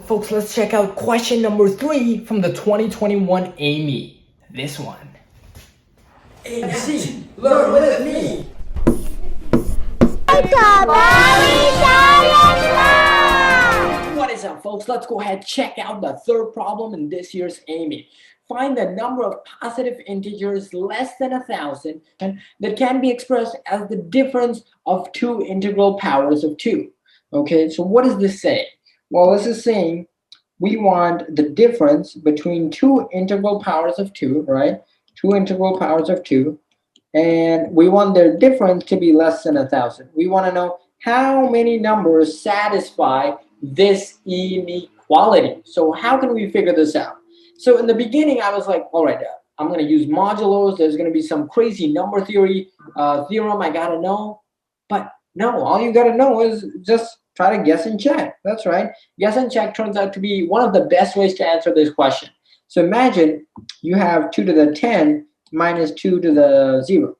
Folks, let's check out question number 3 from the 2021 AIME. This one. ABC, learn with me. What is up, folks? Let's go ahead and check out the third problem in this year's AIME. Find the number of positive integers less than 1,000 that can be expressed as the difference of two integral powers of 2. Okay, so what does this say? Well, this is saying we want the difference between two integral powers of 2, right? Two integral powers of 2, and we want their difference to be less than 1,000. We want to know how many numbers satisfy this inequality. So how can we figure this out? So in the beginning, I was like, all right, I'm going to use modulos. There's going to be some crazy number theory theorem I got to know. But no, all you got to know is just try to guess and check. That's right. Guess and check turns out to be one of the best ways to answer this question. So imagine you have 2 to the 10 minus 2 to the 0.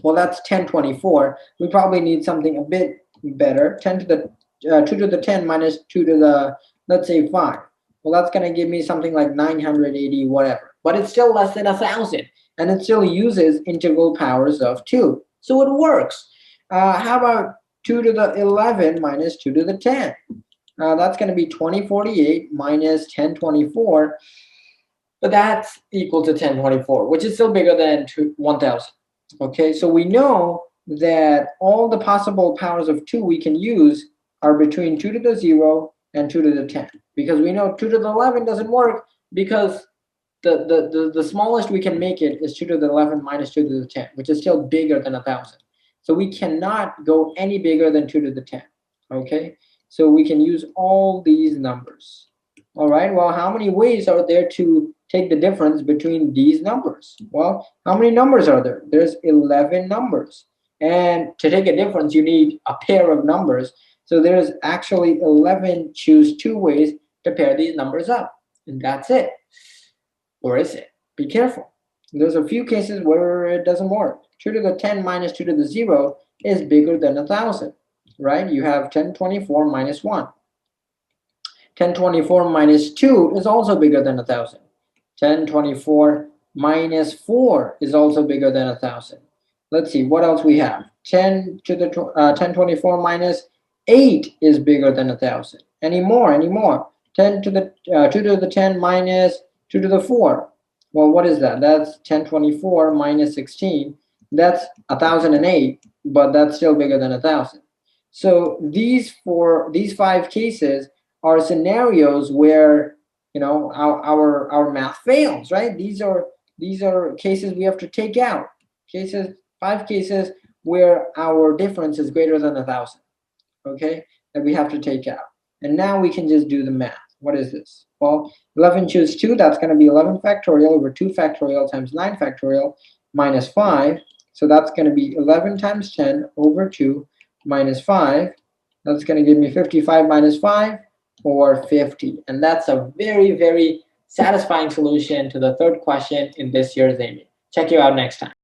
Well, that's 1024. We probably need something a bit better. 2 to the 10 minus 2 to the, let's say, 5. Well, that's going to give me something like 980 whatever. But it's still less than 1,000. And it still uses integral powers of 2. So it works. How about 2 to the 11 minus 2 to the 10? That's going to be 2048 minus 1024. But that's equal to 1024, which is still bigger than 1,000. Okay, so we know that all the possible powers of 2 we can use are between 2 to the 0 and 2 to the 10. Because we know 2 to the 11 doesn't work because the smallest we can make it is 2 to the 11 minus 2 to the 10, which is still bigger than 1,000. So we cannot go any bigger than 2 to the 10. Okay, so we can use all these numbers. All right, well, how many ways are there to take the difference between these numbers? Well, how many numbers are there? There's 11 numbers. And to take a difference, you need a pair of numbers. So there's actually 11 choose 2 ways to pair these numbers up. And that's it. Or is it? Be careful. There's a few cases where it doesn't work. 2 to the 10 minus 2 to the 0 is bigger than 1,000, right? You have 1024 minus 1. 1024 minus 2 is also bigger than 1,000. 1024 minus 4 is also bigger than 1,000. Let's see, what else we have? 1024 minus 8 is bigger than 1,000. Any more? 2 to the 10 minus 2 to the 4. Well, what is that? That's 1024 minus 16. That's 1,008, but that's still bigger than 1,000. So these 5 cases are scenarios where, you know, our math fails, right? These are cases we have to take out. 5 cases where our difference is greater than 1,000. Okay, that we have to take out. And now we can just do the math. What is this? Well, 11 choose 2, that's going to be 11 factorial over 2 factorial times 9 factorial minus 5. So that's going to be 11 times 10 over 2 minus 5. That's going to give me 55 minus 5, or 50. And that's a very, very satisfying solution to the third question in this year's AIME. Check you out next time.